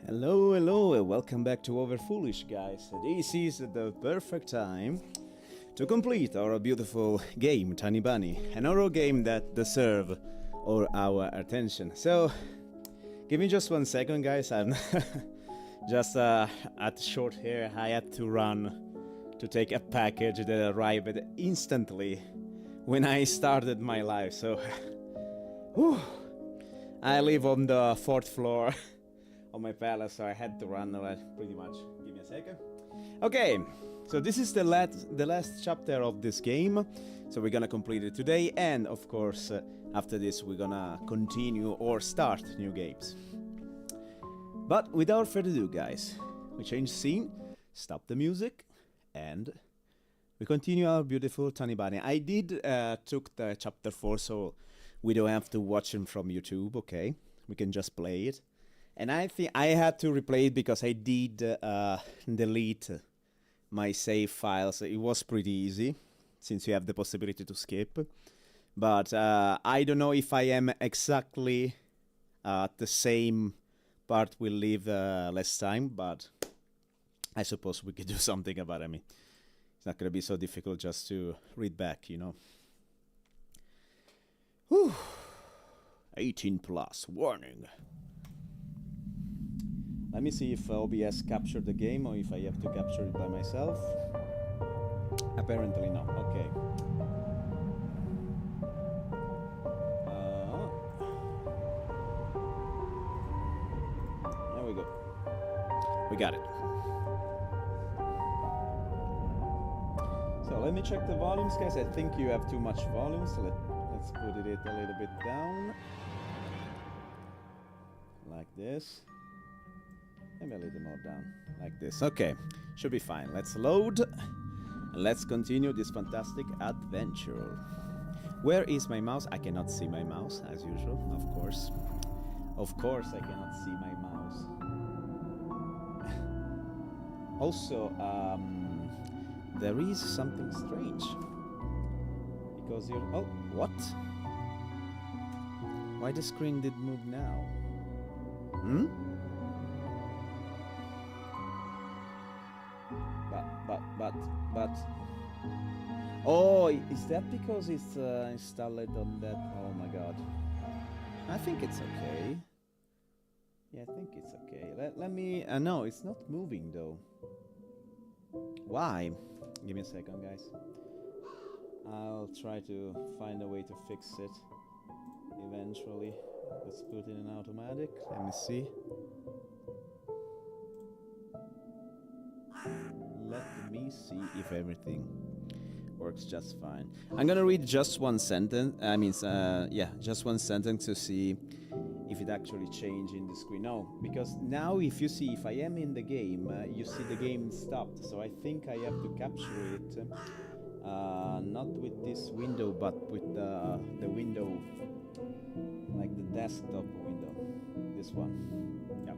Hello, hello, and welcome back to Over Foolish, guys. This is the perfect time to complete our beautiful game, Tiny Bunny, an horror game that deserves all our attention. So, give me just 1 second, guys. I'm just at short here. I had to run to take a package that arrived instantly when I started my life. So, whew, I live on the 4th floor on my palace, so I had to run pretty much. Give me a second. Okay, so this is the last chapter of this game, so we're gonna complete it today, and of course after this we're gonna continue or start new games. But without further ado, guys, we change scene, stop the music, and we continue our beautiful Tiny Bunny. I did took the chapter 4, so we don't have to watch him from YouTube, okay? We can just play it. And I think I had to replay it because I did delete my save files. It was pretty easy since you have the possibility to skip. But I don't know if I am exactly at the same part we'll leave last time, but I suppose we could do something about it. I mean, it's not going to be so difficult just to read back, you know. Whew. 18 plus, warning. Let me see if OBS captured the game or if I have to capture it by myself. Apparently not. Okay. There we go. We got it. So let me check the volumes, guys. I think you have too much volume, so let's put it a little bit down. Like this. Maybe a little more down. Like this. Okay. Should be fine. Let's load. And let's continue this fantastic adventure. Where is my mouse? I cannot see my mouse, as usual, of course. Of course I cannot see my mouse. Also, there is something strange. Because you're... Oh, what? Why the screen did move now? Hmm? But... Oh, is that because it's installed on that? Oh my god. I think it's okay. Yeah, I think it's okay. Let me... no, it's not moving though. Why? Give me a second, guys. I'll try to find a way to fix it eventually. Let's put it in automatic. Let me see. Let me see if everything works just fine. I'm gonna read just one sentence. Yeah, just one sentence to see if it actually changed in the screen. No, because now if you see, if I am in the game, you see the game stopped. So I think I have to capture it, not with this window, but with the window, like the desktop window. This one. Yep.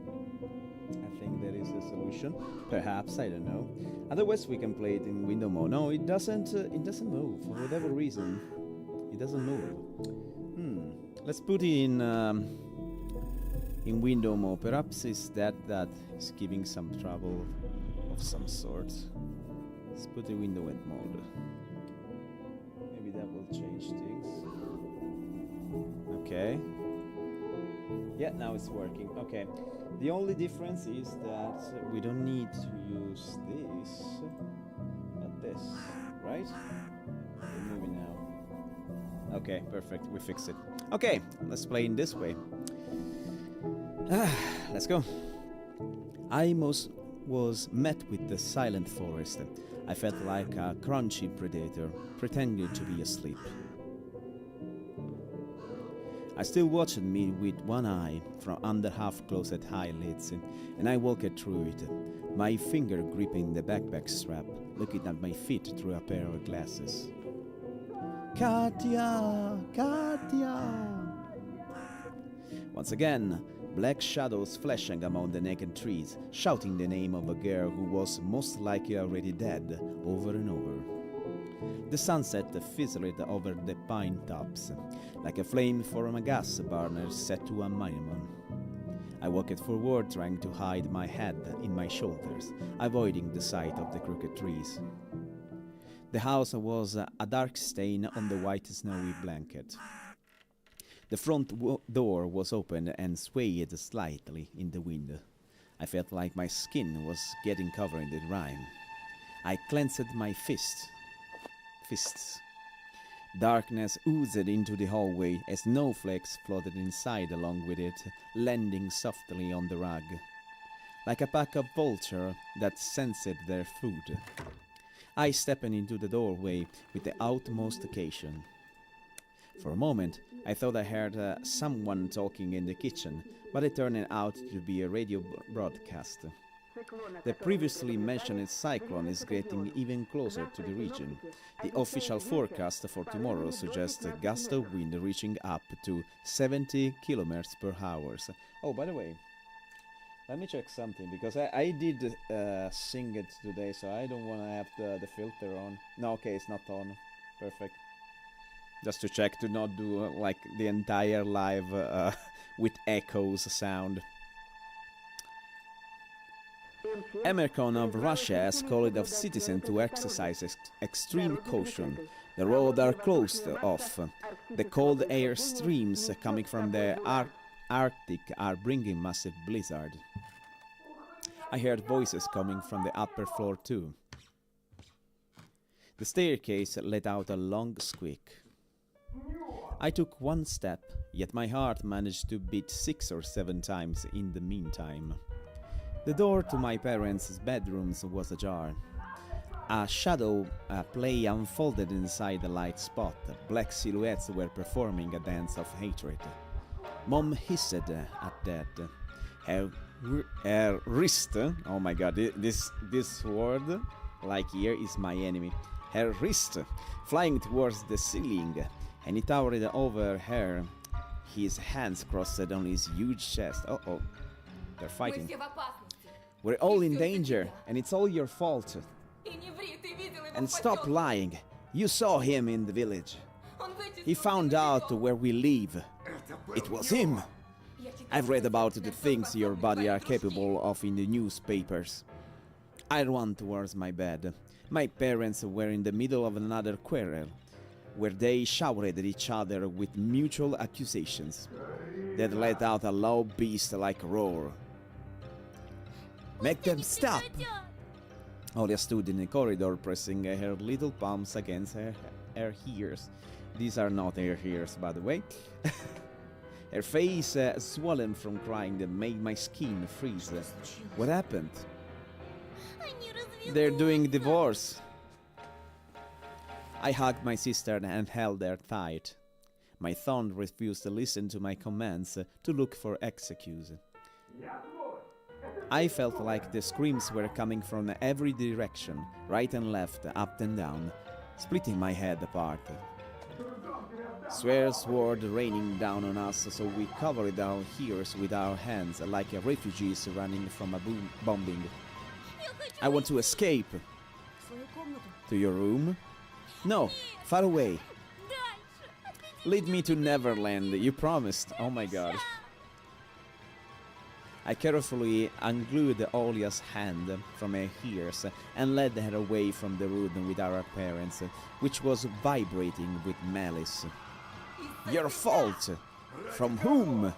I think that is the solution. Perhaps, I don't know. Otherwise, we can play it in window mode. No, it doesn't. It doesn't move for whatever reason. It doesn't move. Let's put it in window mode. Perhaps it's that is giving some trouble of some sort. Let's put the window in mode. Maybe that will change things. Okay. Yeah, now it's working. Okay. The only difference is that we don't need to use this, but this, right? We're moving now. Okay, perfect. We fixed it. Okay, let's play in this way. Let's go. I was met with the silent forest. I felt like a crunchy predator, pretending to be asleep. I still watched me with one eye from under half-closed eyelids, and I walked through it, my finger gripping the backpack strap, looking at my feet through a pair of glasses. Katya! Katya! Once again, black shadows flashing among the naked trees, shouting the name of a girl who was most likely already dead over and over. The sunset fizzled over the pine tops, like a flame from a gas burner set to a minimum. I walked forward, trying to hide my head in my shoulders, avoiding the sight of the crooked trees. The house was a dark stain on the white snowy blanket. The front door was open and swayed slightly in the wind. I felt like my skin was getting covered in rime. I clenched my fists. Darkness oozed into the hallway as snowflakes floated inside along with it, landing softly on the rug, like a pack of vultures that sensed their food. I stepped into the doorway with the utmost caution. For a moment, I thought I heard someone talking in the kitchen, but it turned out to be a radio broadcast. The previously mentioned cyclone is getting even closer to the region. The official forecast for tomorrow suggests a gust of wind reaching up to 70 kilometers per hour. Oh, by the way, let me check something, because I did sing it today, so I don't want to have the filter on. No, okay, it's not on. Perfect. Just to check to not do like the entire live with echoes sound. Emirkhan of Russia has called of citizens to exercise extreme caution. The roads are closed off. The cold air streams coming from the Arctic are bringing massive blizzard. I heard voices coming from the upper floor too. The staircase let out a long squeak. I took one step, yet my heart managed to beat 6 or 7 times in the meantime. The door to my parents' bedrooms was ajar. A shadow play unfolded inside the light spot. Black silhouettes were performing a dance of hatred. Mom hissed at that. Her wrist, oh my god, this word, like here, is my enemy. Her wrist, flying towards the ceiling, and he towered over her, his hands crossed on his huge chest. Uh-oh, they're fighting. We're all in danger, and it's all your fault. And stop lying. You saw him in the village. He found out where we live. It was him. I've read about the things your body are capable of in the newspapers. I ran towards my bed. My parents were in the middle of another quarrel, where they shouted at each other with mutual accusations. They let out a low beast-like roar. Make them stop! Olia stood in the corridor, pressing her little palms against her ears. These are not her ears, by the way. Her face, swollen from crying, that made my skin freeze. What happened? They're doing divorce. I hugged my sister and held her tight. My thumb refused to listen to my commands to look for excuse. I felt like the screams were coming from every direction, right and left, up and down, splitting my head apart. Swears were raining down on us, so we covered our ears with our hands like refugees running from a bombing. I want to escape. To your room? No, far away. Lead me to Neverland, you promised. Oh my god. I carefully unglued Olia's hand from her ears and led her away from the room with our parents, which was vibrating with malice. Your fault! From whom?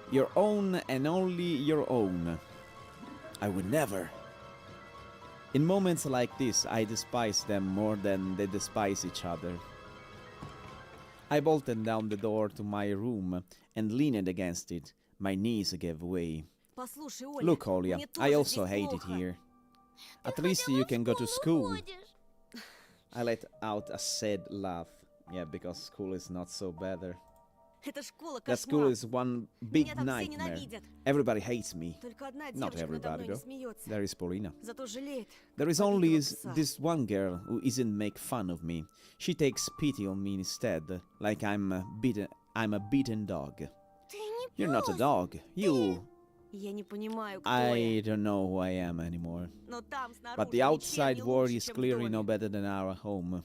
Your own and only your own. I would never. In moments like this, I despise them more than they despise each other. I bolted down the door to my room and leaned against it. My knees gave way. Look, Olia, I also hate it here. At least you can go to school. I let out a sad laugh. Yeah, because school is not so better. That school is one big nightmare. Everybody hates me. Not everybody, though. There is Polina. There is only this one girl who isn't make fun of me. She takes pity on me instead, like I'm a beaten dog. You're not a dog. You... I don't know who I am anymore. But the outside world is clearly no better than our home.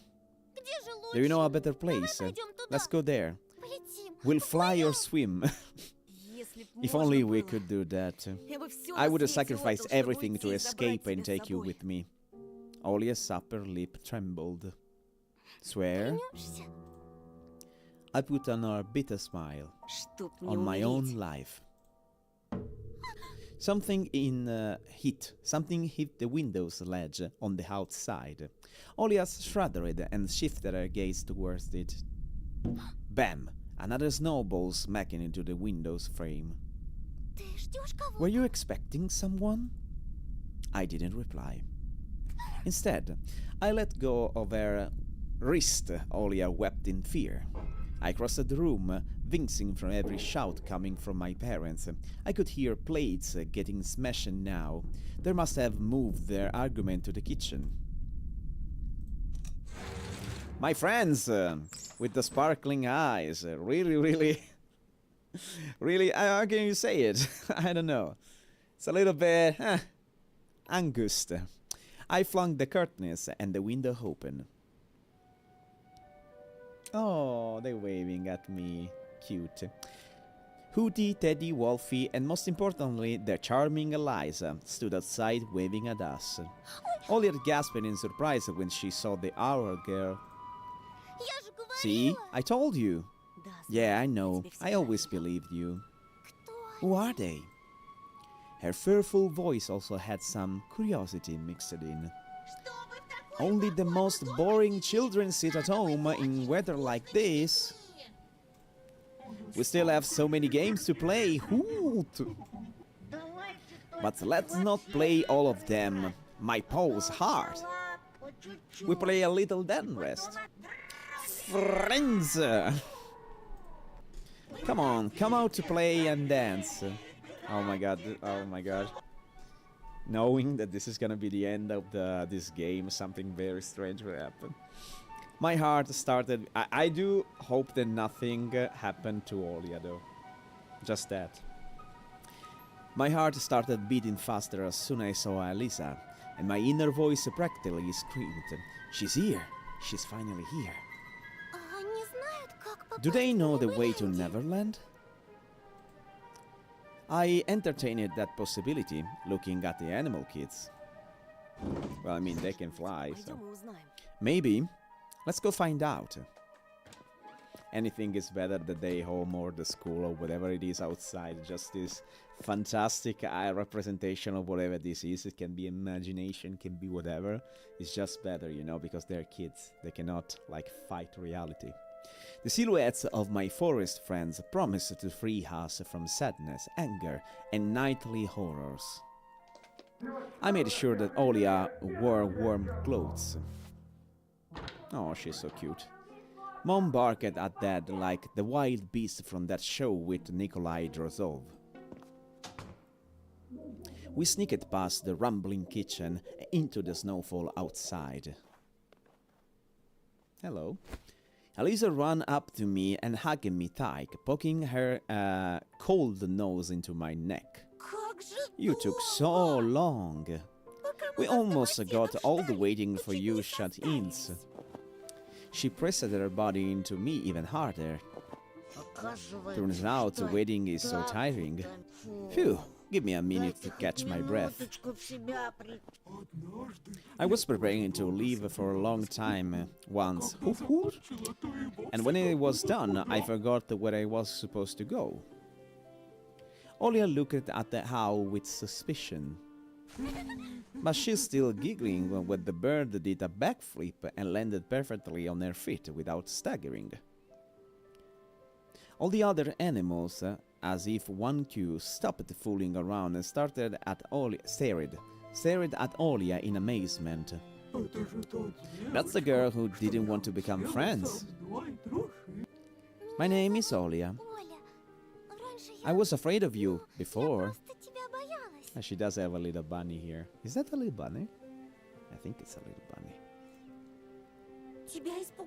Do you know a better place? Let's go there. We'll fly or swim. If only we could do that. I would have sacrificed everything to escape and take you with me. Olia's upper lip trembled. Swear? I put on a bitter smile. On my own life. Something hit the window's ledge on the outside. Olia shuddered and shifted her gaze towards it. Bam! Another snowball smacking into the window's frame. Were you expecting someone? I didn't reply. Instead, I let go of her wrist. Olia wept in fear. I crossed the room, wincing from every shout coming from my parents. I could hear plates getting smashed now. They must have moved their argument to the kitchen. My friends, with the sparkling eyes, really, how can you say it? I don't know. It's a little bit, angust. I flung the curtains and the window open. Oh, they're waving at me. Cute. Hooty, Teddy, Wolfie, and most importantly, the charming Eliza stood outside waving at us. Olia gasped in surprise when she saw the owl girl. See, I told you. Yeah, I know. I always believed you. Who are they? Her fearful voice also had some curiosity mixed in. Only the most boring children sit at home in weather like this. We still have so many games to play. Hoot! But let's not play all of them. My paw's hard. We play a little then rest. Friends! Come on, come out to play and dance. Oh my god, oh my god. Knowing that this is gonna be the end of this game, something very strange will happen. My heart started... I do hope that nothing happened to Olia though. Just that. My heart started beating faster as soon as I saw Elisa, and my inner voice practically screamed, "She's here! She's finally here!" Do they know the way to Neverland? I entertained that possibility, looking at the animal kids. Well, I mean, they can fly, so... Maybe. Let's go find out. Anything is better the day home or the school or whatever it is outside. Just this fantastic representation of whatever this is. It can be imagination, can be whatever. It's just better, you know, because they're kids. They cannot, like, fight reality. The silhouettes of my forest friends promise to free us from sadness, anger, and nightly horrors. I made sure that Olia wore warm clothes. Oh, she's so cute. Mom barked at Dad like the wild beast from that show with Nikolai Drozov. We sneaked past the rumbling kitchen into the snowfall outside. Hello. Elisa ran up to me and hugged me tight, poking her cold nose into my neck. You took so long. We almost got all the waiting for you shut-ins. She pressed her body into me even harder. Turns out waiting is so tiring. Phew, give me a minute to catch my breath. I was preparing to leave for a long time once, and when it was done, I forgot where I was supposed to go. Olia looked at the owl with suspicion. But she's still giggling when the bird did a backflip and landed perfectly on her feet without staggering. All the other animals, as if one cue, stopped fooling around and stared at Olia in amazement. That's the girl who didn't want to become friends. My name is Olia. I was afraid of you before. She does have a little bunny here. Is that a little bunny? I think it's a little bunny.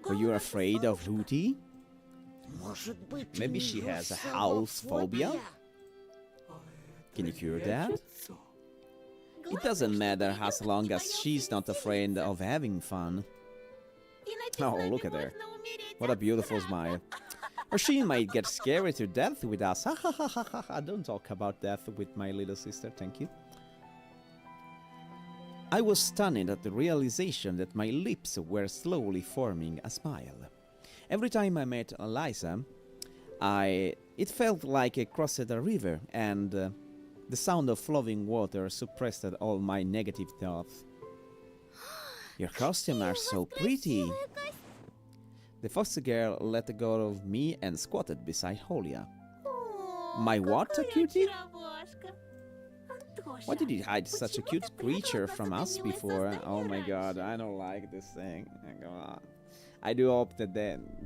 Were you afraid of Hooty? Maybe she has a house phobia? Can you cure that? It doesn't matter as long as she's not afraid of having fun. Oh, look at her. What a beautiful smile. Or she might get scared to death with us. Ha ha ha ha ha ha. Don't talk about death with my little sister, thank you. I was stunned at the realization that my lips were slowly forming a smile. Every time I met Eliza, it felt like I crossed a river, and the sound of flowing water suppressed all my negative thoughts. Your costumes are so pretty. The foster girl let go of me and squatted beside Olia. My what, cutie? Why did you hide such a cute creature from us before? Oh my god, I don't like this thing. I do hope that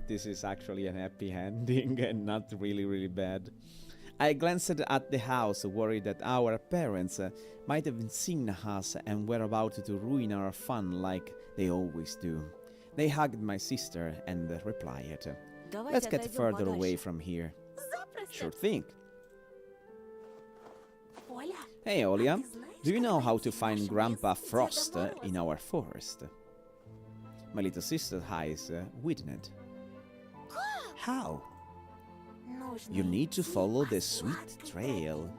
this is actually a happy ending and not really bad. I glanced at the house, worried that our parents might have seen us and were about to ruin our fun like they always do. They hugged my sister and replied, "Let's get further away from here." Sure thing. Hey, Olia, do you know how to find Grandpa Frost in our forest? My little sister's eyes widened. How? You need to follow the sweet trail.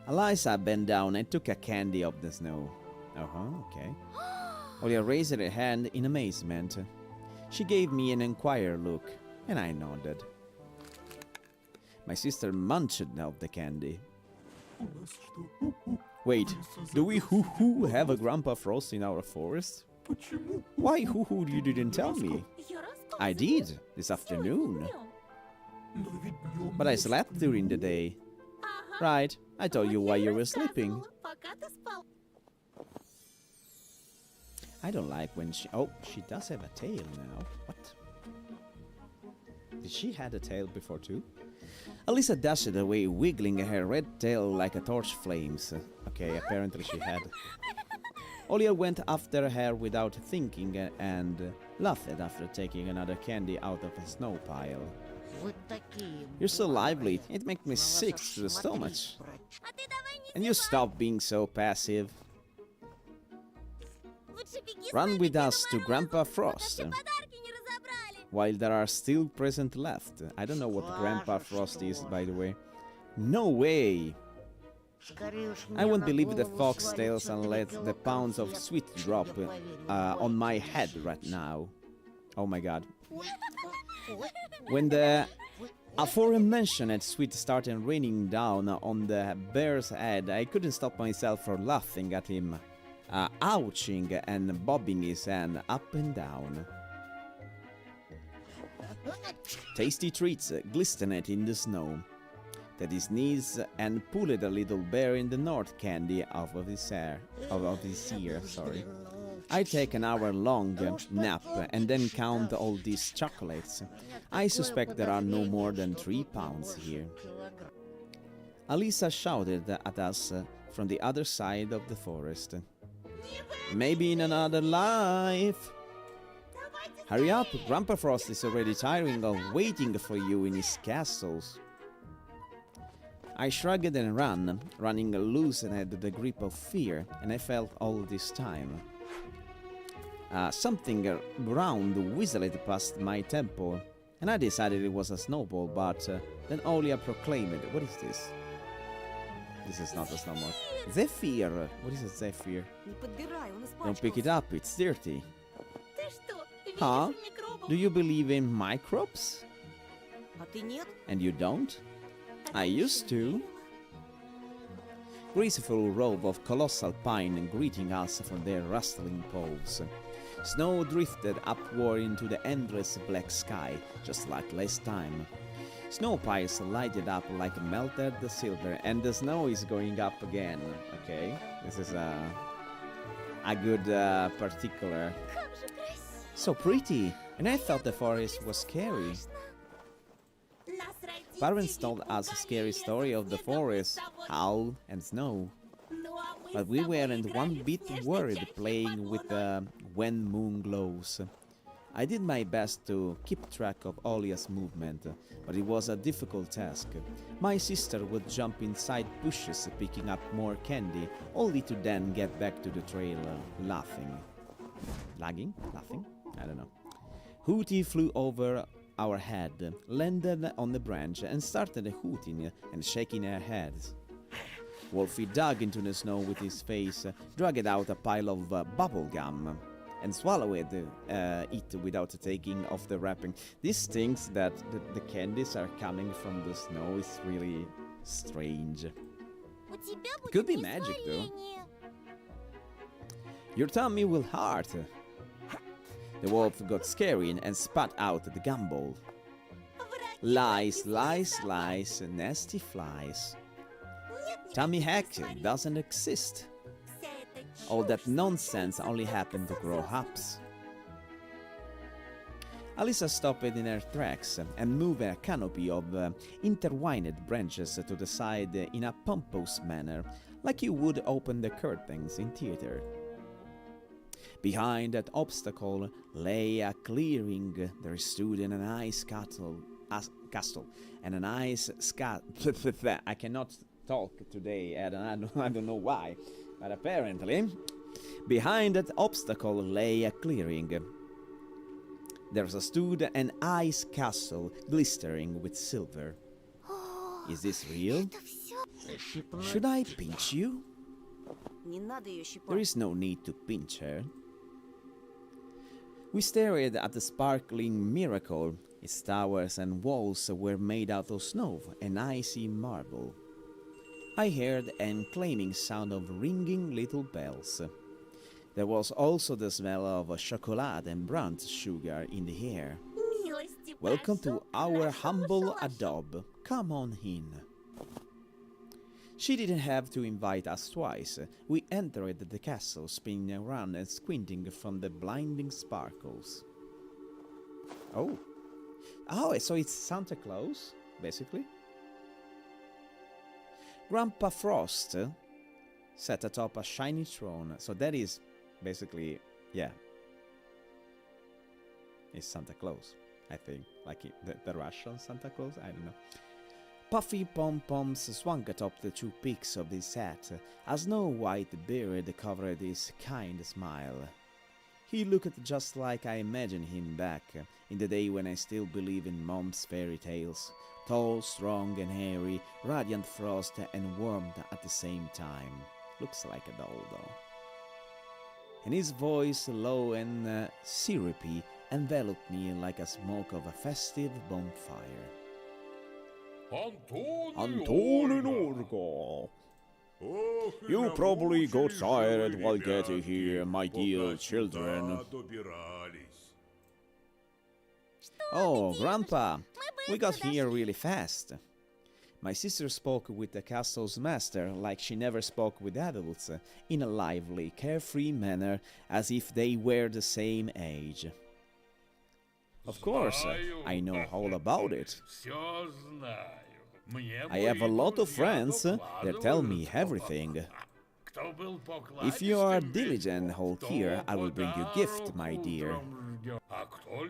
Eliza bent down and took a candy off the snow. Okay. Olia raised her hand in amazement. She gave me an inquired look, and I nodded. My sister munched off the candy. Wait, do we hoo-hoo have a Grandpa Frost in our forest? Why hoo-hoo you didn't tell me? I did, this afternoon. But I slept during the day. Right, I told you why you were sleeping. I don't like when she... Oh, she does have a tail now. What? Did she had a tail before too? Alyssa dashed away, wiggling her red tail like a torch flames. Okay, apparently she had. Olia went after her without thinking and laughed after taking another candy out of a snow pile. You're so lively, it makes me sick to the stomach. And you stop being so passive. Run with us to Grandpa Frost. While there are still presents left. I don't know what Grandpa Frost is, by the way. No way! I won't believe the foxtails unless the pounds of sweet drop on my head right now. Oh my god. When the aforementioned sweet started raining down on the bear's head, I couldn't stop myself from laughing at him, ouching and bobbing his hand up and down. Tasty treats glistened in the snow. Teddy sneezed and pulled a little bear in the north candy out of his ear. Sorry. I take an hour-long nap and then count all these chocolates. I suspect there are no more than 3 pounds here. Alyssa shouted at us from the other side of the forest. Maybe in another life. Hurry up, Grandpa Frost is already tiring of waiting for you in his castles. I shrugged and ran, running loose and had the grip of fear, and I felt all this time. Something round whistled past my temple, and I decided it was a snowball, but then Olia proclaimed, what is this? This is not a snowball. Zephyr! What is a zephyr? Don't pick it up, it's dirty. Huh? Do you believe in microbes? And you don't? I used to. Graceful row of colossal pine greeting us from their rustling poles. Snow drifted upward into the endless black sky, just like last time. Snow piles lighted up like melted silver, and the snow is going up again. Okay, this is a good particular. So pretty, and I thought the forest was scary. Parents told us a scary story of the forest, howl and snow. But we weren't one bit worried playing with when moon glows. I did my best to keep track of Olia's movement, but it was a difficult task. My sister would jump inside bushes picking up more candy, only to then get back to the trail laughing. Lagging? Laughing? I don't know. Hooty flew over our head, landed on the branch and started hooting and shaking her head. Wolfie dug into the snow with his face, dragged out a pile of bubble gum, and swallowed it without taking off the wrapping. This thinks that the candies are coming from the snow is really strange. Could be magic though. Your tummy will hurt. The wolf got scary and spat out the gumball. Lies, lies, lies, nasty flies. Tummy hack doesn't exist. All that nonsense only happened to grown-ups. Alyssa stopped in her tracks and moved a canopy of intertwined branches to the side in a pompous manner, like you would open the curtains in theater. Behind that obstacle lay a clearing. There stood an ice castle and an ice I cannot talk today, I don't know why, but apparently behind that obstacle lay a clearing. There stood an ice castle glistering with silver. Is this real? Should I pinch you? There is no need to pinch her. We stared at the sparkling miracle. Its towers and walls were made out of snow and icy marble. I heard an clanging sound of ringing little bells. There was also the smell of chocolate and brown sugar in the air. Welcome to our humble adobe. Come on in. She didn't have to invite us twice. We entered the castle, spinning around and squinting from the blinding sparkles. Oh. Oh, so it's Santa Claus, basically. Grandpa Frost sat atop a shiny throne, so that is basically, yeah, it's Santa Claus, I think, like the Russian Santa Claus, I don't know. Puffy pom-poms swung atop the two peaks of his hat. A snow-white beard covered his kind smile. He looked just like I imagined him back in the day when I still believed in Mom's fairy tales. Tall, strong and hairy, radiant frost and warmth at the same time. Looks like a doll though. And his voice, low and syrupy, enveloped me like a smoke of a festive bonfire. Anton Orgo. You probably got tired while getting here, my dear children. Oh, Grandpa, we got here really fast. My sister spoke with the castle's master like she never spoke with adults, in a lively, carefree manner, as if they were the same age. Of course, I know all about it. I have a lot of friends that tell me everything. If you are diligent all here, I will bring you a gift, my dear.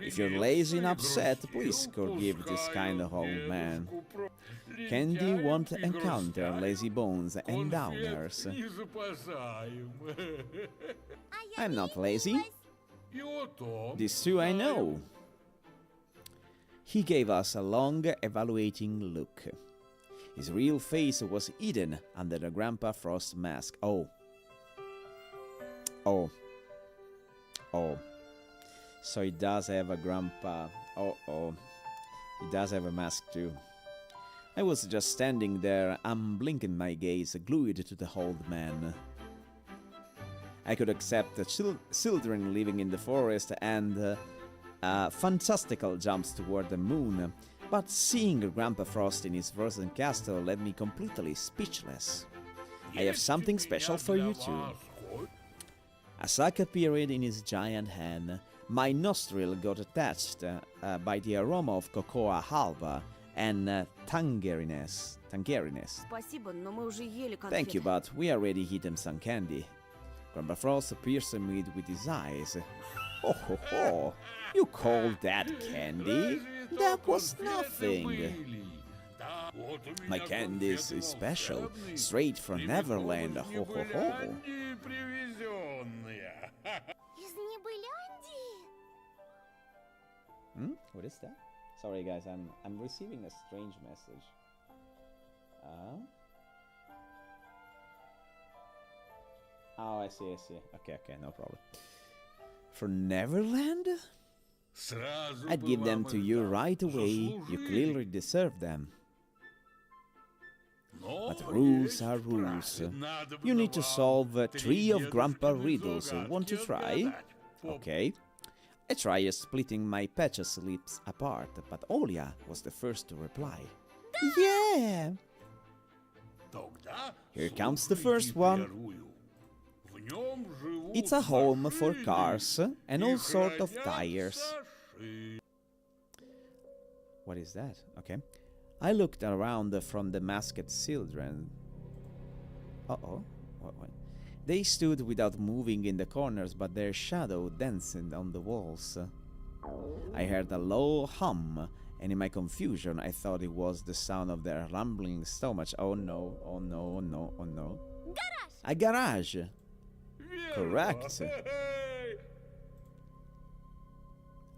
If you're lazy and upset, please forgive this kind of old man. Candy won't encounter lazy bones and downers. I'm not lazy. This too I know. He gave us a long, evaluating look. His real face was hidden under the Grandpa Frost mask. Oh. So he does have a grandpa. He does have a mask too. I was just standing there, unblinking my gaze, glued to the old man. I could accept the children living in the forest and fantastical jumps toward the moon, but seeing Grandpa Frost in his frozen castle left me completely speechless. I have something special for you too. A sack appeared in his giant hand. My nostril got attached by the aroma of cocoa halva and tangerines. Thank you, but we already eaten some candy. Grandpa Frost pierced me with his eyes. Oh ho ho! You call that candy? That was nothing. My candy is special, straight from Neverland. Ho ho ho! What is that? Sorry guys, I'm receiving a strange message. Oh, I see. Okay, no problem. From Neverland? I'd give them to you right away. You clearly deserve them. But rules are rules. You need to solve 3 of Grandpa riddles. Want to try? Okay. I tried splitting my patches lips apart, but Olia was the first to reply. Yeah! Here comes the first one. It's a home for cars and all sorts of tires. What is that? Okay. I looked around from the masked children. Uh-oh. What? They stood without moving in the corners, but their shadow danced on the walls. I heard a low hum, and in my confusion I thought it was the sound of their rumbling stomach. Oh no. Garage! A garage! Correct.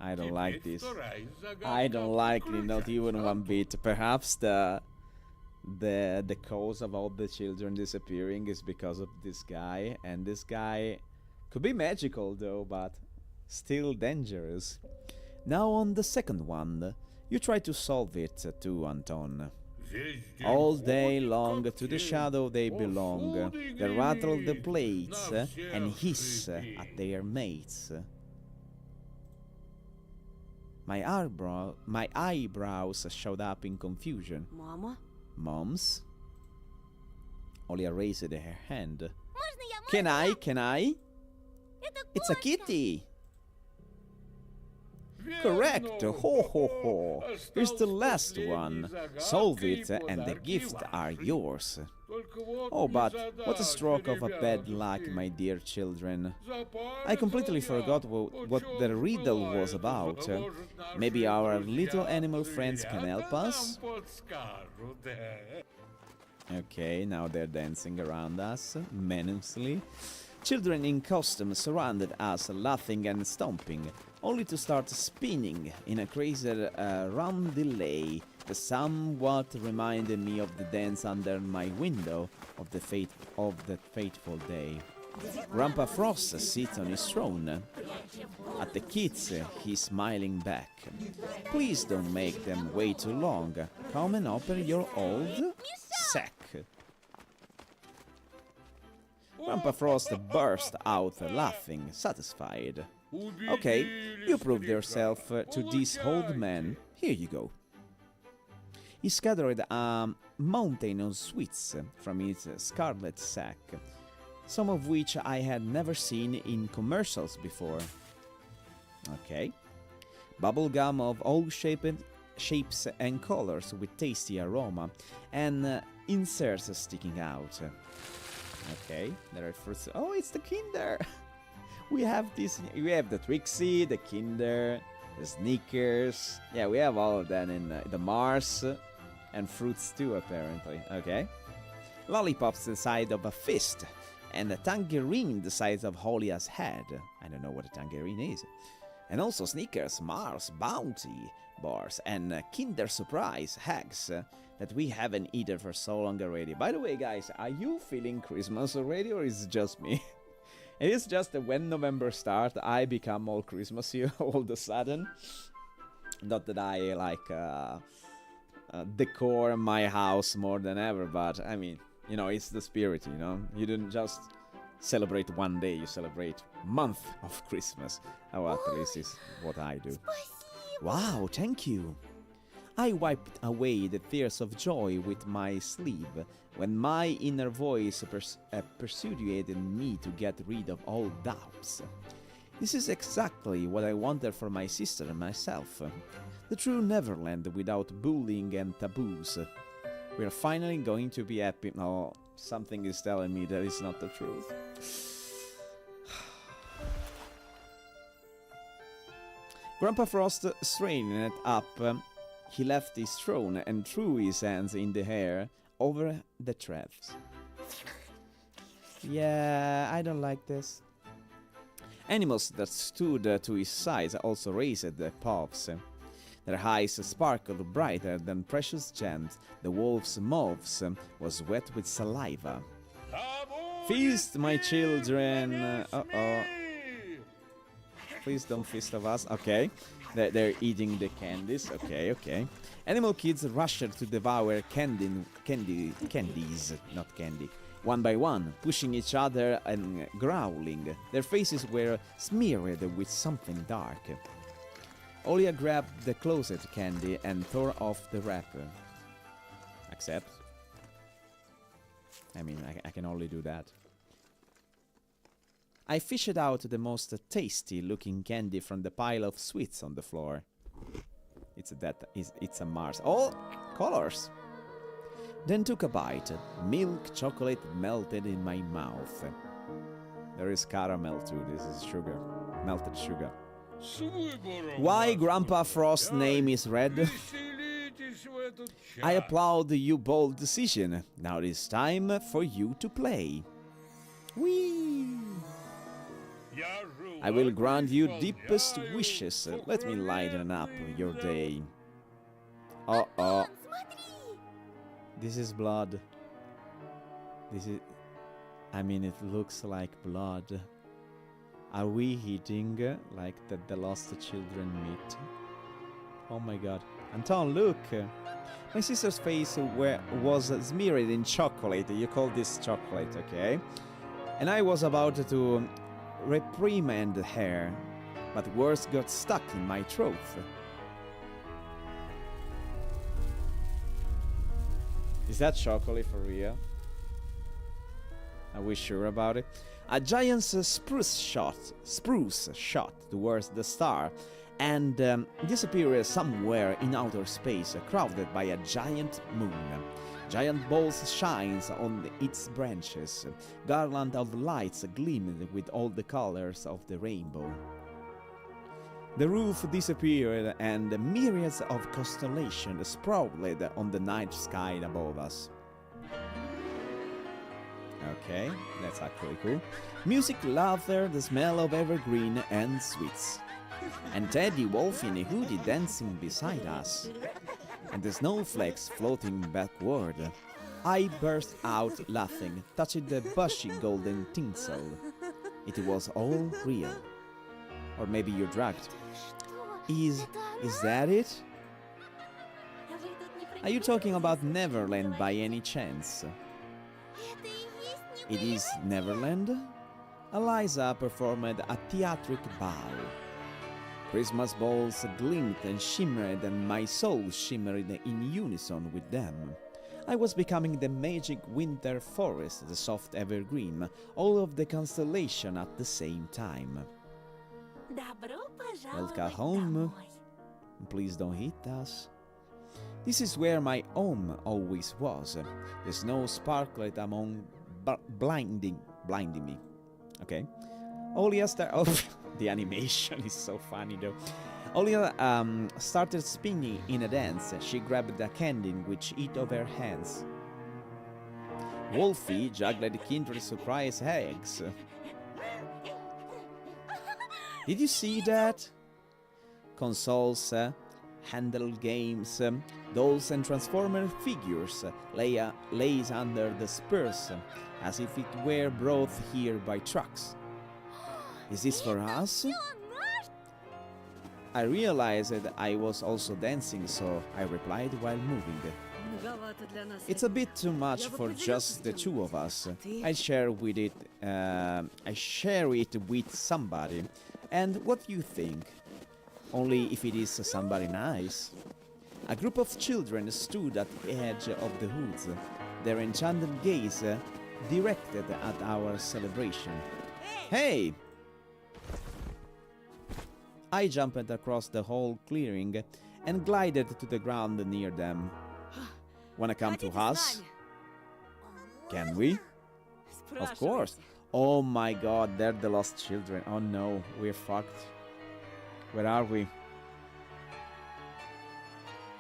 I don't like this. I don't like it, not even one bit. Perhaps the cause of all the children disappearing is because of this guy, and this guy could be magical though, but still dangerous. Now on the second one, you try to solve it too, Anton. All day long to the shadow they belong. They rattle the blades and hiss at their mates. My eyebrows showed up in confusion. Mama? Moms? Olia raised her hand. Can I? It's a kitty! Correct! Ho ho ho! Here's the last one. Solve it and the gifts are yours. Oh, but what a stroke of a bad luck, my dear children. I completely forgot what the riddle was about. Maybe our little animal friends can help us? Okay, now they're dancing around us, menacingly. Children in costume surrounded us, laughing and stomping, only to start spinning in a crazy roundelay that somewhat reminded me of the dance under my window of the fateful day. Grandpa Frost sits on his throne. At the kids, he's smiling back. Please don't make them wait too long. Come and open your old sack. Grandpa Frost burst out laughing, satisfied. Okay, you proved yourself to this old man. Here you go. He scattered a mountain of sweets from his scarlet sack, some of which I had never seen in commercials before. Okay. Bubblegum of all shapes and colors with tasty aroma, and inserts sticking out. Okay, there are fruits. Oh, it's the Kinder! We have the Trixie, the Kinder, the Snickers. Yeah, we have all of that in the Mars, and fruits too, apparently. Okay. Lollipops the size of a fist, and a tangerine the size of Holia's head. I don't know what a tangerine is. And also Snickers, Mars, Bounty bars, and Kinder Surprise eggs that we haven't eaten for so long already. By the way, guys, are you feeling Christmas already, or is it just me? It is just that when November starts, I become all Christmassy all of a sudden. Not that I decor my house more than ever, but I mean, you know, it's the spirit, you know? You didn't just celebrate one day, you celebrate month of Christmas. Oh, at least is what I do. Wow, thank you. I wiped away the tears of joy with my sleeve when my inner voice persuaded me to get rid of all doubts. This is exactly what I wanted for my sister and myself. The true Neverland without bullying and taboos. We're finally going to be happy. No, something is telling me that it's not the truth. Grandpa Frost straightened up. He left his throne and threw his hands in the air over the treads. Yeah, I don't like this. Animals that stood to his side also raised their paws. Their eyes sparkled brighter than precious gems. The wolf's mouth was wet with saliva. Feast, my children! Uh-oh. Please don't feast of us. Okay. They're eating the candies. Okay, okay. Animal kids rushed to devour candies, not candy, one by one, pushing each other and growling. Their faces were smeared with something dark. Olia grabbed the closest candy and tore off the wrapper. Accept. I mean, I can only do that. I fished out the most tasty-looking candy from the pile of sweets on the floor. It's a Mars. Oh, colors! Then took a bite. Milk chocolate melted in my mouth. There is caramel too. This is sugar, melted sugar. Why Grandpa Frost's name is red? I applaud your bold decision. Now it is time for you to play. Whee! I will grant you deepest wishes. Let me lighten up your day. Uh-oh. This is blood. This is... I mean, it looks like blood. Are we eating like the lost children meat? Oh my god. Anton, look! My sister's face was smeared in chocolate. You call this chocolate, okay? And I was about to reprimand her, but words got stuck in my throat. Is that chocolate for real? Are we sure about it? A giant spruce shot towards the star and disappeared somewhere in outer space, crowded by a giant moon. Giant balls shines on its branches. Garland of lights gleamed with all the colors of the rainbow. The roof disappeared and myriads of constellations sprawled on the night sky above us. Okay, that's actually cool. Music, laughter, the smell of evergreen and sweets. And Teddy Wolf in a hoodie dancing beside us. And the snowflakes floating backward. I burst out laughing, touching the bushy golden tinsel. It was all real. Or maybe you're drugged. Is that it? Are you talking about Neverland by any chance? It is Neverland? Eliza performed a theatric bow. Christmas balls gleamed and shimmered, and my soul shimmered in unison with them. I was becoming the magic winter forest, the soft evergreen, all of the constellation at the same time. Welcome home. Please don't hit us. This is where my home always was. The snow sparkled among blinding me. Okay. Olia the animation is so funny though. Olia started spinning in a dance. She grabbed a candy with each of her hands. Wolfie juggled Kinder Surprise eggs. Did you see that? Consoles, handle games, dolls and transformer figures lays under the spurs, as if it were brought here by trucks. Is this for us? I realized that I was also dancing, so I replied while moving. It's a bit too much for just the two of us. I share it with somebody. And what do you think? Only if it is somebody nice. A group of children stood at the edge of the woods, their enchanted gaze directed at our celebration. Hey! I jumped across the whole clearing and glided to the ground near them. Wanna come to us? Can we? Of course. Oh my god, they're the lost children. Oh no, we're fucked. Where are we?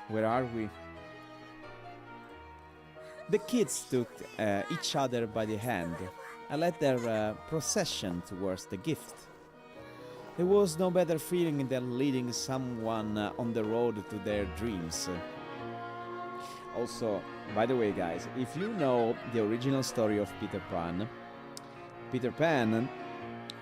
Where are we? The kids took each other by the hand and led their procession towards the gift. There was no better feeling than leading someone on the road to their dreams. Also, by the way guys, if you know the original story of Peter Pan,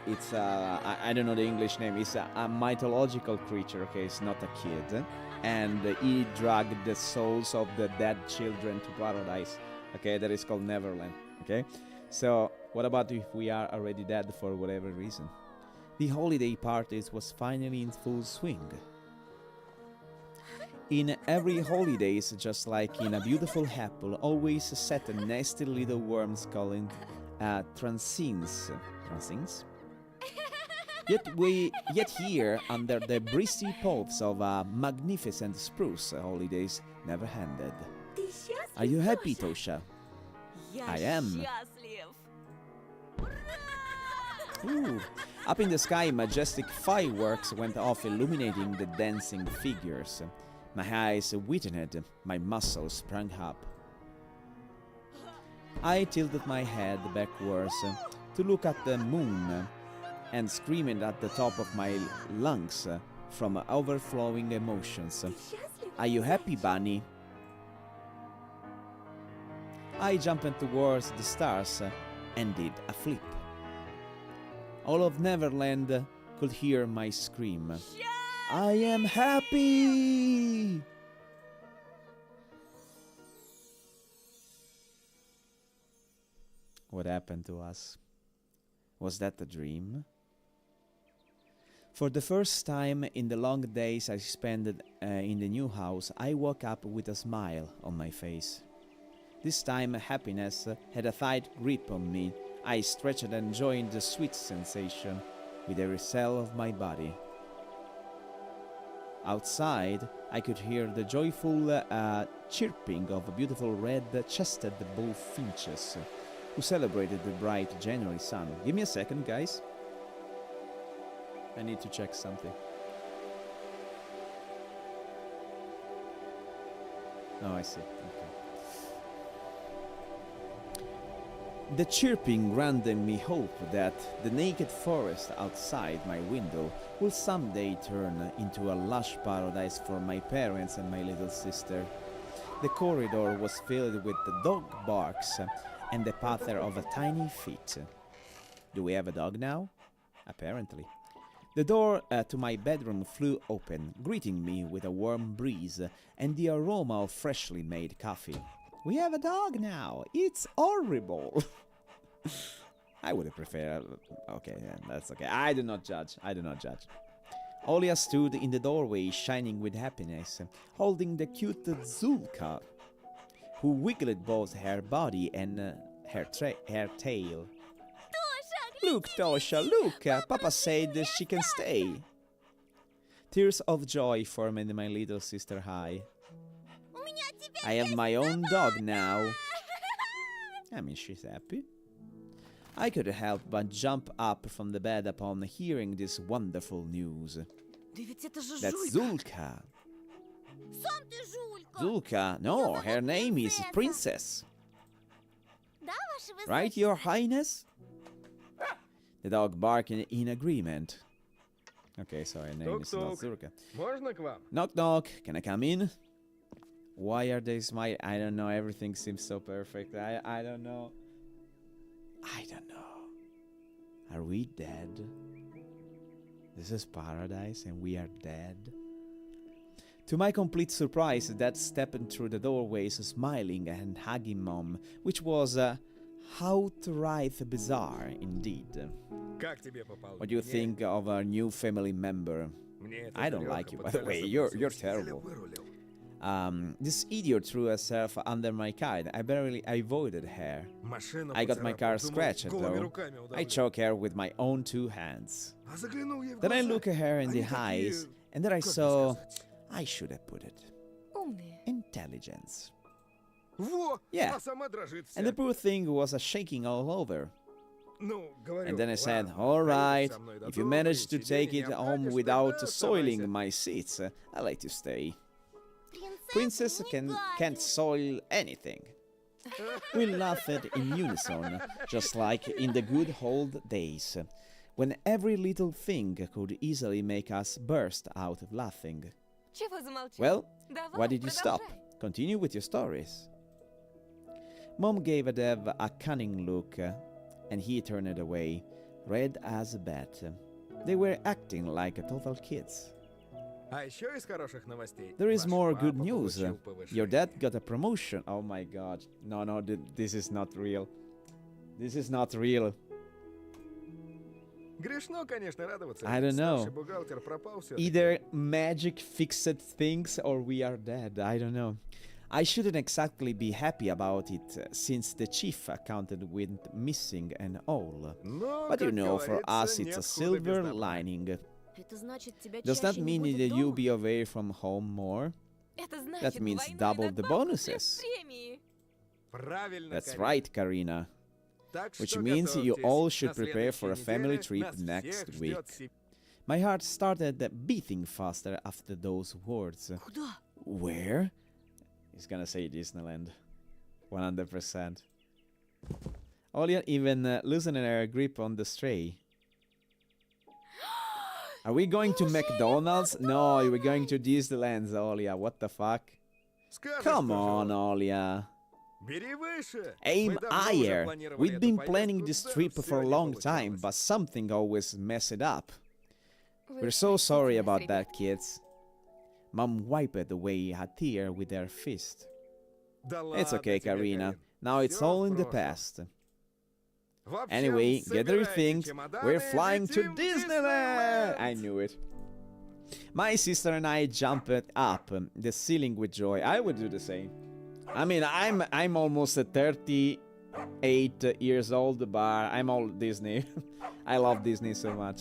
it's I don't know the English name, it's a mythological creature, okay, it's not a kid, and he dragged the souls of the dead children to paradise, okay, that is called Neverland, okay? So, what about if we are already dead for whatever reason? The holiday parties was finally in full swing. In every holidays, just like in a beautiful apple, always sat a nasty little worms called transins. Yet here, under the breezy poles of a magnificent spruce, holidays never ended. Are you happy, Tosha? I am. Ooh. Up in the sky, majestic fireworks went off, illuminating the dancing figures. My eyes widened, my muscles sprang up. I tilted my head backwards to look at the moon. and screaming at the top of my lungs from overflowing emotions. Are you happy, Bunny? I jumped towards the stars and did a flip. All of Neverland could hear my scream. I am happy! What happened to us? Was that a dream? For the first time in the long days I spent in the new house, I woke up with a smile on my face. This time happiness had a tight grip on me. I stretched and enjoyed the sweet sensation with every cell of my body. Outside, I could hear the joyful chirping of beautiful red-chested bullfinches who celebrated the bright January sun. Give me a second, guys. I need to check something. Oh, I see. Okay. The chirping granted me hope that the naked forest outside my window will someday turn into a lush paradise for my parents and my little sister. The corridor was filled with the dog barks and the patter of a tiny feet. Do we have a dog now? Apparently. The door to my bedroom flew open, greeting me with a warm breeze and the aroma of freshly made coffee. We have a dog now. It's horrible. I would have preferred... Okay, yeah, that's okay. I do not judge. I do not judge. Olia stood in the doorway, shining with happiness, holding the cute Zulka, who wiggled both her body and her tail. Look, Tosha, look! Papa said she can stay. Tears of joy formed my little sister eye. I have my own dog now. I mean, she's happy. I couldn't help but jump up from the bed upon hearing this wonderful news. That's Zulka. Zulka? No, her name is Princess. Right, Your Highness? The dog barked in agreement. Okay, so her name is not Zulka. Knock knock, can I come in? Why are they smiling? I don't know, everything seems so perfect. I don't know. I don't know. Are we dead? This is paradise and we are dead? To my complete surprise, Dad stepped through the doorways smiling and hugging Mom, which was outright bizarre indeed. What do you think of our new family member? I don't like you, by the way. You're terrible. This idiot threw herself under my car. I barely avoided her. I got my car scratched, though. I choked her with my own two hands. Then I looked at her in the eyes, and then I saw... I should have put it. Intelligence. Yeah. And the poor thing was shaking all over. And then I said, all right, if you manage to take it home without soiling my seats, I'll let you stay. Princess can't soil anything. We laughed in unison, just like in the good old days, when every little thing could easily make us burst out of laughing. Well, why did you stop? Continue with your stories. Mom gave Dev a cunning look, and he turned it away, red as a bat. They were acting like total kids. There is more good news. Your dad got a promotion. Oh my god. No, this is not real. This is not real. I don't know. Either magic fixed things or we are dead. I don't know. I shouldn't exactly be happy about it, since the chief accounted with missing and all. But you know, for us it's a silver lining. Does that mean that you'll be away from home more? That means double the bonuses. That's right, Karina. Which means you all should prepare for a family trip next week. My heart started beating faster after those words. Where? He's gonna say Disneyland. 100%. Olia even loosened her grip on the stray. Are we going to McDonald's? No, we're going to Disneyland, Olia. What the fuck? Come on, Olia. Aim higher. We've been planning this trip for a long time, but something always messes it up. We're so sorry about that, kids. Mom wiped away a tear with her fist. It's okay, Karina. Now it's all in the past. Anyway, gather your things. We're flying to Disneyland! I knew it. My sister and I jumped up the ceiling with joy. I would do the same. I mean, I'm almost 38 years old, but I'm all Disney. I love Disney so much.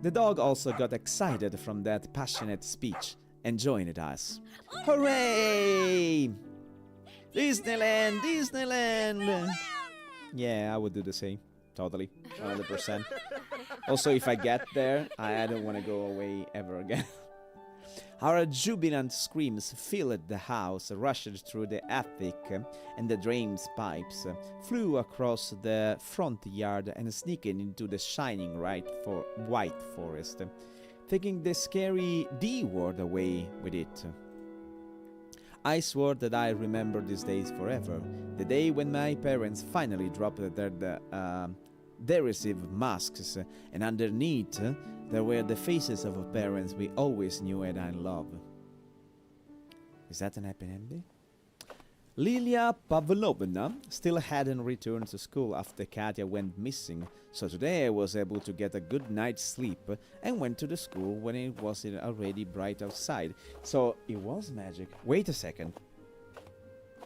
The dog also got excited from that passionate speech and joined us. Hooray! Disneyland! Disneyland! Yeah, I would do the same. Totally. 100%. Also, if I get there, I don't want to go away ever again. Our jubilant screams filled the house, rushed through the attic, and the drain's pipes flew across the front yard and sneaked into the shining white forest, taking the scary D word away with it. I swore that I remember these days forever, the day when my parents finally dropped their derisive masks, and underneath there were the faces of parents we always knew and I love. Is that an happy ending? Lilia Pavlovna still hadn't returned to school after Katya went missing, so today I was able to get a good night's sleep and went to the school when it was already bright outside. So it was magic. Wait a second.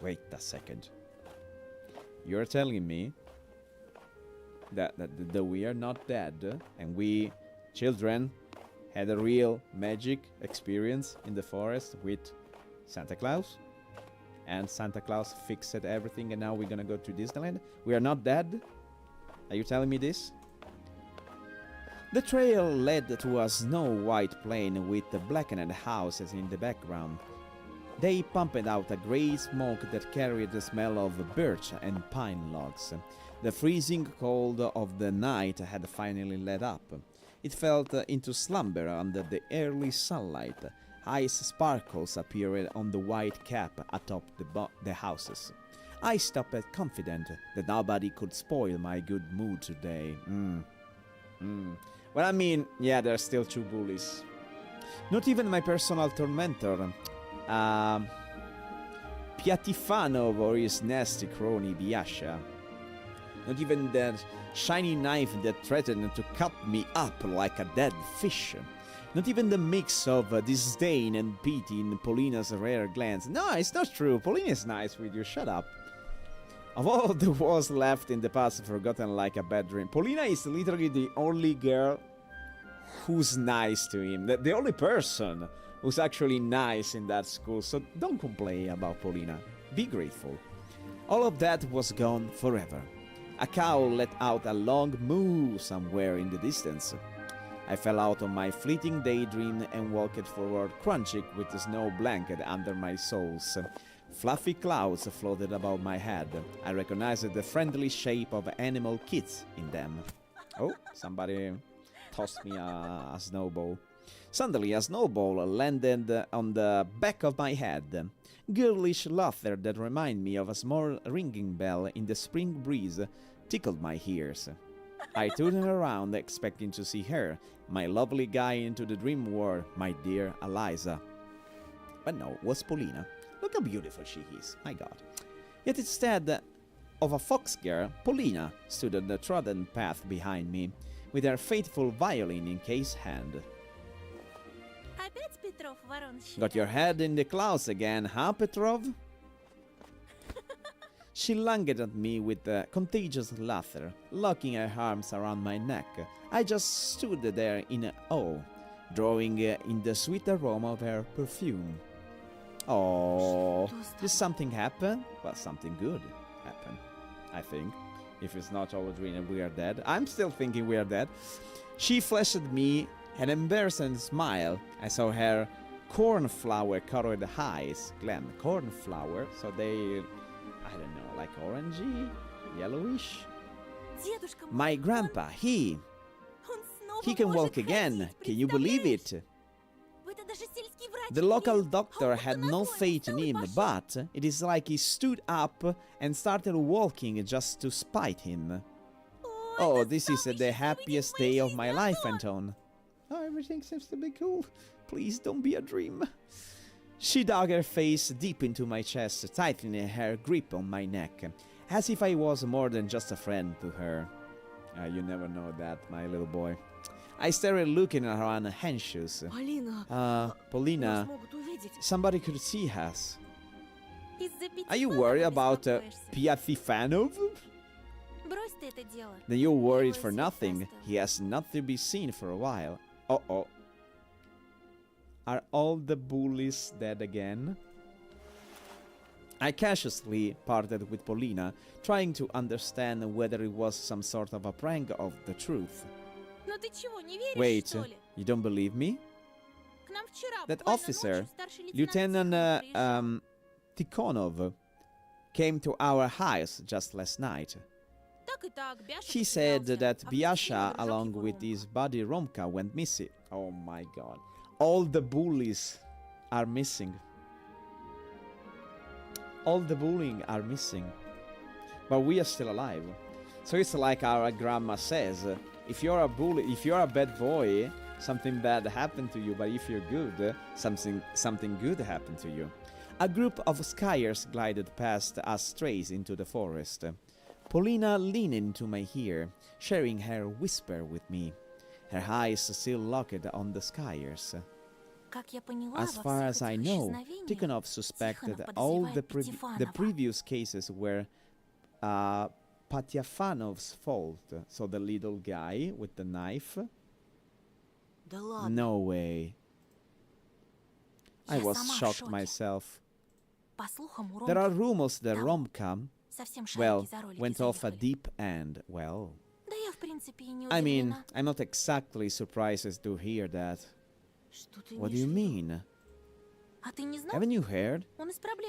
Wait a second. You're telling me that we are not dead and we children had a real magic experience in the forest with Santa Claus? And Santa Claus fixed everything and now we're gonna go to Disneyland? We are not dead? Are you telling me this? The trail led to a snow-white plain with the blackened houses in the background. They pumped out a grey smoke that carried the smell of birch and pine logs. The freezing cold of the night had finally let up. It fell into slumber under the early sunlight. Ice sparkles appeared on the white cap atop the houses. I stopped confident that nobody could spoil my good mood today. Well, I mean, yeah, there are still two bullies. Not even my personal tormentor, Piatifano or his nasty crony Biasha. Not even that shiny knife that threatened to cut me up like a dead fish. Not even the mix of disdain and pity in Polina's rare glance. No, it's not true. Polina is nice with you. Shut up. Of all the was left in the past forgotten like a bad dream, Polina is literally the only girl who's nice to him. The only person who's actually nice in that school. So don't complain about Polina. Be grateful. All of that was gone forever. A cow let out a long moo somewhere in the distance. I fell out of my fleeting daydream and walked forward, crunching with the snow blanket under my soles. Fluffy clouds floated above my head. I recognized the friendly shape of animal kids in them. Oh, somebody tossed me a snowball. Suddenly, a snowball landed on the back of my head. Girlish laughter that reminded me of a small ringing bell in the spring breeze tickled my ears. I turned around, expecting to see her, my lovely guy into the dream world, my dear Eliza. But no, it was Polina. Look how beautiful she is, my god. Yet instead of a fox girl, Polina stood on the trodden path behind me, with her faithful violin in case hand. Got your head in the clouds again, huh, Petrov? She lunged at me with a contagious laughter, locking her arms around my neck. I just stood there in awe, drawing in the sweet aroma of her perfume. Oh, did something happen? Well, something good happened, I think. If it's not all a dream and we are dead. I'm still thinking we are dead. She flashed me an embarrassing smile. I saw her cornflower-colored eyes. Glenn, cornflower, so they... I don't know, like orangey, yellowish. My grandpa, he He can walk again. Can you believe it? The local doctor had no faith in him, but it is like he stood up and started walking just to spite him. Oh, this is the happiest day of my life, Anton. Oh, everything seems to be cool. Please don't be a dream. She dug her face deep into my chest, tightening her grip on my neck, as if I was more than just a friend to her. You never know that, my little boy. I started looking around anxious. Polina, somebody could see us. Are you worried about Piatifanov? Then you're worried for nothing. He has not to be seen for a while. Uh-oh. Are all the bullies dead again? I cautiously parted with Polina, trying to understand whether it was some sort of a prank of the truth. Wait, you don't believe me? That officer, Lieutenant Tikhonov, came to our house just last night. He said that Biasha, along with his buddy Romka, went missing. Oh my god. All the bullies are missing. All the bullying are missing. But we are still alive. So it's like our grandma says, if you're a bully, if you're a bad boy, something bad happened to you, but if you're good, something good happened to you. A group of skiers glided past us strays into the forest. Polina leaned into my ear, sharing her whisper with me, her eyes still locked on the skiers. As far as I know, Tikhonov suspected all the previous cases were Patyafanov's fault. So the little guy with the knife? No way. I was shocked myself. There are rumors that Romka, well, went off a deep end. Well, I mean, I'm not exactly surprised to hear that. What do you mean? Haven't you heard?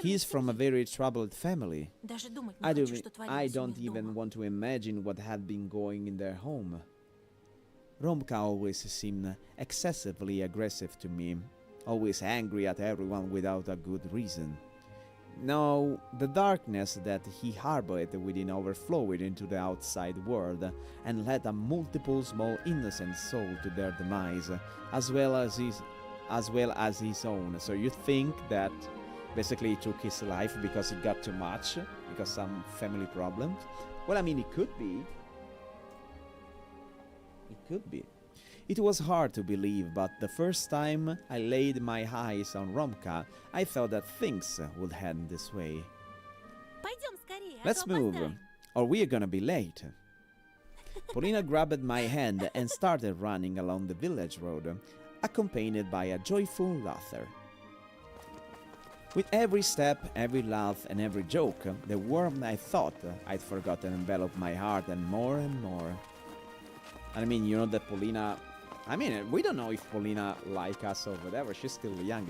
He is from a very troubled family. I don't even want to imagine what had been going in their home. Romka always seemed excessively aggressive to me, always angry at everyone without a good reason. No, the darkness that he harbored within overflowed into the outside world and led a multiple small innocent souls to their demise, as well as his own. So you think that basically he took his life because it got too much, because some family problems? Well, I mean, it could be. It could be. It was hard to believe, but the first time I laid my eyes on Romka, I felt that things would end this way. Let's move, or we're gonna be late. Polina grabbed my hand and started running along the village road, accompanied by a joyful laughter. With every step, every laugh, and every joke, the warmth I thought I'd forgotten enveloped my heart and more and more. I mean, you know that Polina... I mean, we don't know if Polina likes us or whatever. She's still young.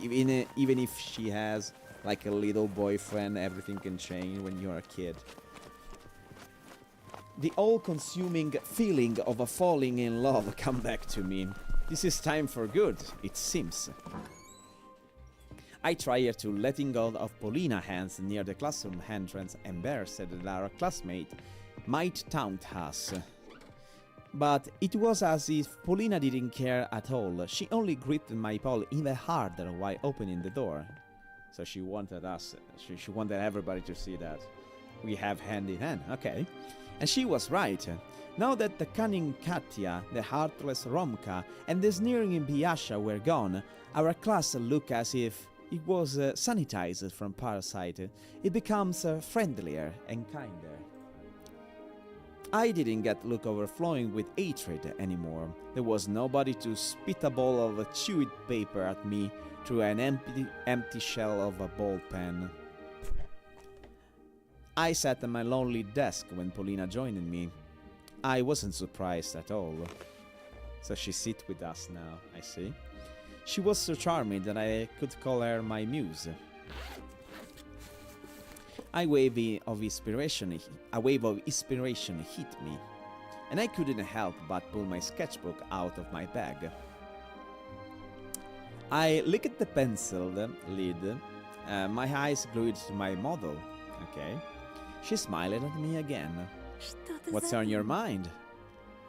Even if she has like a little boyfriend, everything can change when you're a kid. The all-consuming feeling of a falling in love come back to me. This is time for good, it seems. I tried to letting go of Polina's hands near the classroom entrance, embarrassed that our classmate might taunt us. But it was as if Polina didn't care at all. She only gripped my paw even harder while opening the door. So she wanted us, she wanted everybody to see that we have hand in hand, okay. And she was right. Now that the cunning Katya, the heartless Romka, and the sneering Biasha were gone, our class looked as if it was sanitized from parasite. It becomes friendlier and kinder. I didn't get look overflowing with hatred anymore. There was nobody to spit a ball of chewed paper at me through an empty shell of a ball pen. I sat at my lonely desk when Polina joined me. I wasn't surprised at all. So she sit with us now, I see. She was so charming that I could call her my muse. A wave of inspiration hit me. and I couldn't help but pull my sketchbook out of my bag. I licked the pencil lid, my eyes glued to my model. Okay. She smiled at me again. Что ты What's за on your вид? mind?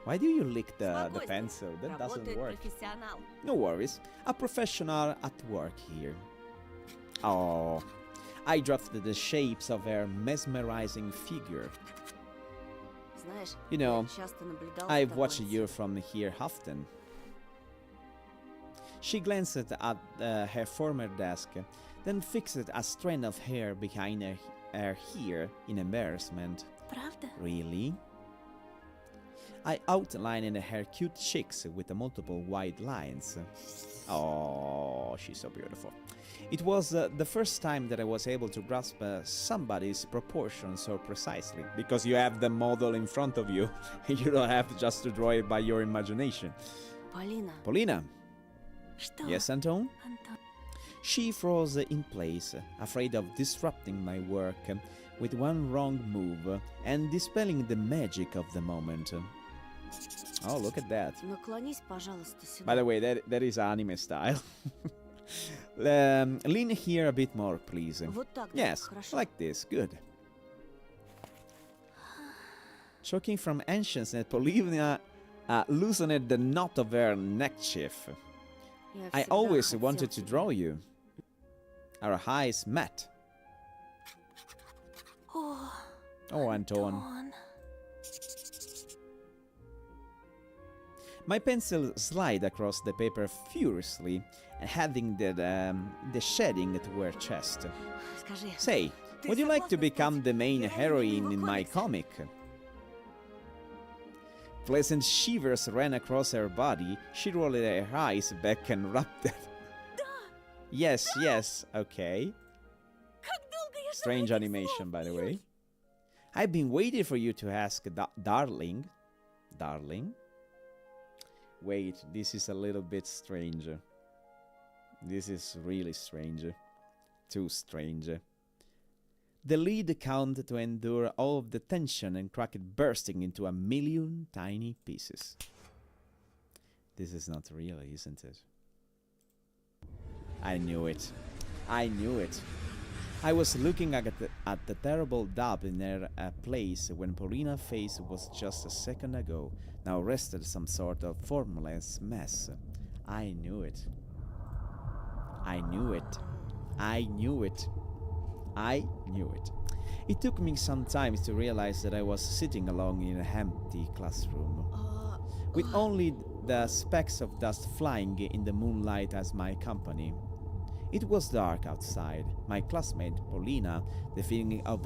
Why do you lick the Спокойствие. pencil? That doesn't Работает work. профессионал. No worries. A professional at work here. Oh. I drafted the shapes of her mesmerizing figure. Знаешь, You know, я часто наблюдал за I've тобой watched you отсюда. from here often. She glanced at her former desk, then fixed a strand of hair behind her ear in embarrassment. Правда? Really? I outlined her cute cheeks with the multiple white lines. Oh, she's so beautiful. It was the first time that I was able to grasp somebody's proportions so precisely, because you have the model in front of you. You don't have just to draw it by your imagination. Полина, Paulina. что? Yes, Anton? Антон, She froze in place, afraid of disrupting my work with one wrong move and dispelling the magic of the moment. Oh, look at that. наклонись, пожалуйста, сюда. By the way, that is anime style. Lean here a bit more, please. Вот так, да? Yes, Хорошо. like this. Good. Choking from anxiousness, Polina loosened the knot of her neckerchief. Я I всегда always хотел wanted to тебя. draw you. Our eyes met. О, Oh, Anton. Антон. My pencil slid across the paper furiously, heading the shedding to her chest. Скажи, Say, Ты would you like to согласна become стать the main героиней heroine моего in my комикса? comic? Pleasant shivers ran across her body. She rolled her eyes back and rubbed them. Yes, yes, okay. как долго я ждала Strange этих animation, слов, by the Юль. way. I've been waiting for you to ask, darling. Darling? Wait, this is a little bit stranger. This is really stranger. Too strange. The lead count to endure all of the tension and crack it bursting into a million tiny pieces. This is not real, isn't it? I knew it. I knew it. I was looking at the terrible dub in her place when Paulina's face was just a second ago, now rested some sort of formless mess. I knew it. I knew it. I knew it. I knew it. It took me some time to realize that I was sitting alone in an empty classroom, with only the specks of dust flying in the moonlight as my company. It was dark outside. My classmate Paulina, the feeling of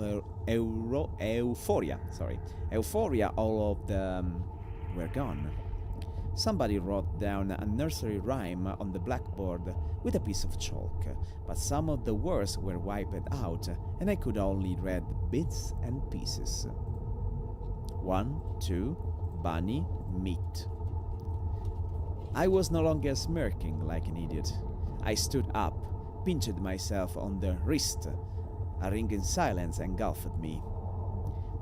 euphoria, all of them were gone. Somebody wrote down a nursery rhyme on the blackboard with a piece of chalk, but some of the words were wiped out, and I could only read bits and pieces. 1, 2, bunny, meat. I was no longer smirking like an idiot. I stood up, pinched myself on the wrist. A ringing silence engulfed me.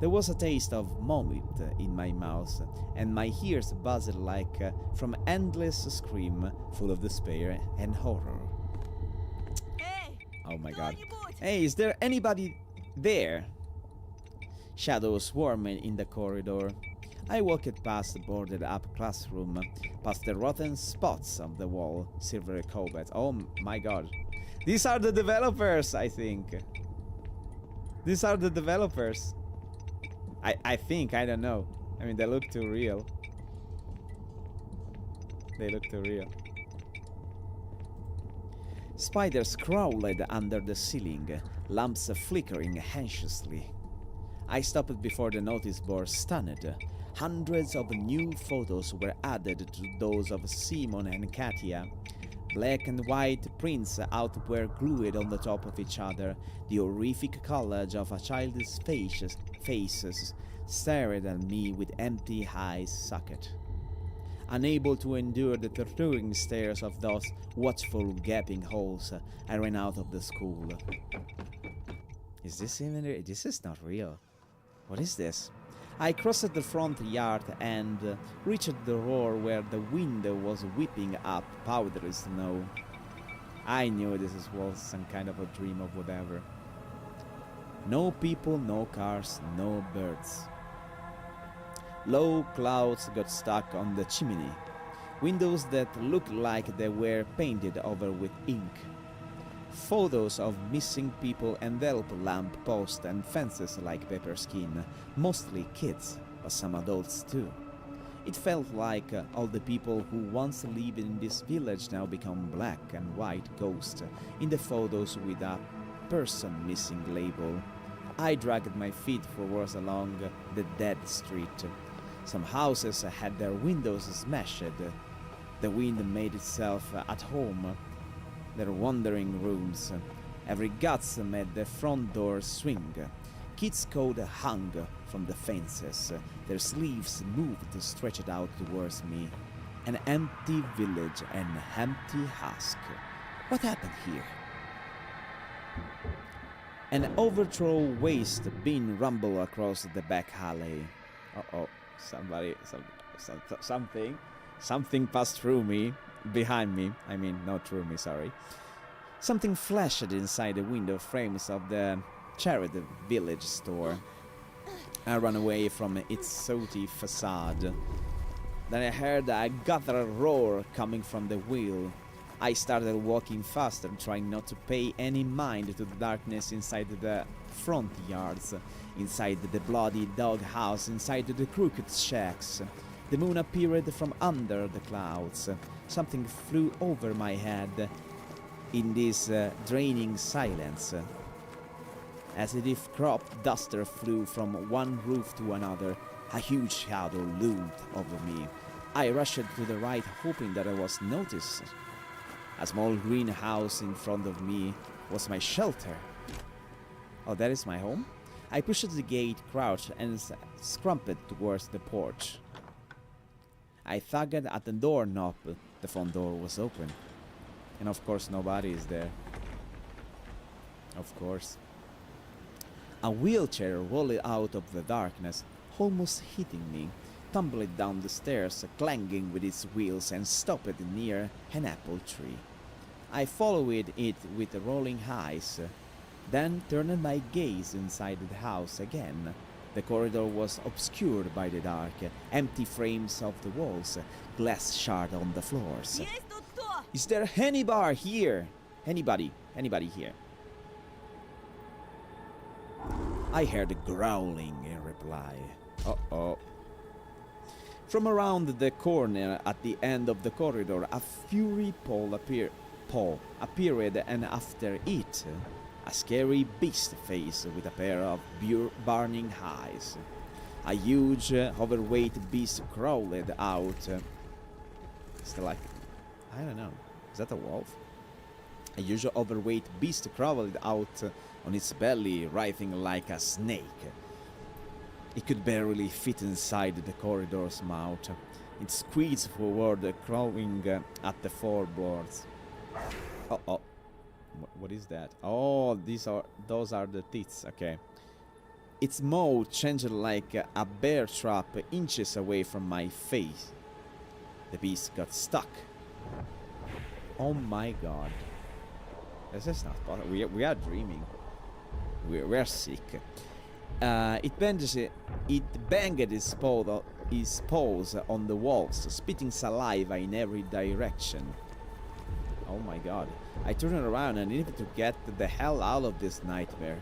There was a taste of vomit in my mouth, and my ears buzzed like from endless scream full of despair and horror. Эй, Oh my god. кто-нибудь! Hey, is there anybody there? Shadows swarming in the corridor. I walked past the boarded up classroom, past the rotten spots of the wall, silver cobalt. Oh my god. These are the developers, I think. These are the developers. I think, I don't know. I mean, they look too real. They look too real. Spiders crawled under the ceiling, lamps flickering anxiously. I stopped before the notice board, stunned. Hundreds of new photos were added to those of Simon and Katia. Black and white prints out were glued on the top of each other. The horrific collage of a child's faces stared at me with empty eyes socket. Unable to endure the torturing stares of those watchful gaping holes, I ran out of the school. Is this even real? This is not real. What is this? I crossed the front yard and reached the roar where the wind was whipping up powdery snow. I knew was some kind of a dream of whatever. No people, no cars, no birds. Low clouds got stuck on the chimney. Windows that looked like they were painted over with ink. Photos of missing people envelop lamp posts and fences like pepper skin, mostly kids, but some adults too. It felt like all the people who once lived in this village now become black and white ghosts in the photos with a person missing label. I dragged my feet forwards along the dead street. Some houses had their windows smashed. The wind made itself at home. Their wandering rooms. Every guts made the front door swing. Kids' coat hung from the fences. Their sleeves moved stretched out towards me. An empty village, an empty husk. What happened here? An overthrown waste bin rumbled across the back alley. Uh-oh, something passed through me, behind me. I mean, not through me, sorry. Something flashed inside the window frames of the charity village store. I ran away from its sooty facade. Then I heard a guttural roar coming from the wheel. I started walking faster, trying not to pay any mind to the darkness inside the front yards, inside the bloody doghouse, inside the crooked shacks. The moon appeared from under the clouds. Something flew over my head in this draining silence, as if crop duster flew from one roof to another. A huge shadow loomed over me. I rushed to the right, hoping that I was noticed. A small greenhouse in front of me was my shelter. Oh, that is my home? I pushed the gate, crouched, and scrumped towards the porch. I tugged at the doorknob. The front door was open. And of course nobody is there. Of course. A wheelchair rolled out of the darkness, almost hitting me, tumbled down the stairs, clanging with its wheels, and stopped near an apple tree. I followed it with rolling eyes, then turned my gaze inside the house again. The corridor was obscured by the dark, empty frames of the walls, glass shard on the floors. Есть тут кто? Is there any bar here? Anybody here? I heard growling in reply. Uh-oh. From around the corner at the end of the corridor, a fury pole appeared, and after it, a scary beast face with a pair of burning eyes. A huge, overweight beast crawled out. It's like, I don't know, is that a wolf? A huge, overweight beast crawled out on its belly, writhing like a snake. It could barely fit inside the corridor's mouth. It squeezed forward, crawling at the floorboards. Uh-oh. What is that? Oh, those are the teeth. Okay. Its mouth changed like a bear trap inches away from my face. The beast got stuck. Oh my god. This is not possible. We are dreaming. We're sick. It banged its paws on the walls, spitting saliva in every direction. Oh my god. I turned around and needed to get the hell out of this nightmare.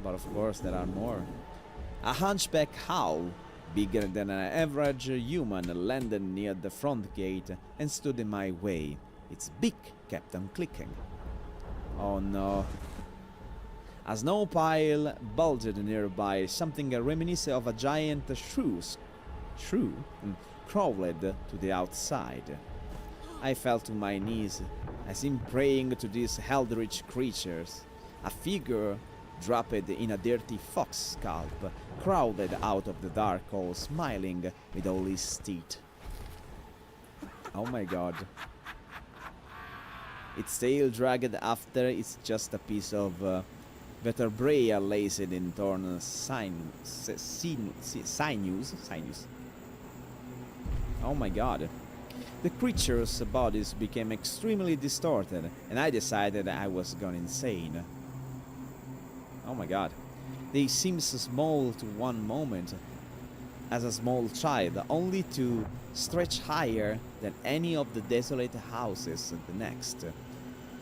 But of course there are more. A hunchback owl, bigger than an average human, landed near the front gate and stood in my way. Its beak kept on clicking. Oh no. A snow pile bulged nearby, something reminiscent of a giant shrew crawled to the outside. I fell to my knees, as in praying to these eldritch creatures. A figure, draped in a dirty fox scalp, crawled out of the dark hole, smiling with all his teeth. Oh my god. Its tail dragged after it's just a piece of vertebrae are laced in torn sinews. Oh my god. The creatures' bodies became extremely distorted, and I decided I was gone insane. Oh my god. They seemed so small to one moment, as a small child, only to stretch higher than any of the desolate houses the next.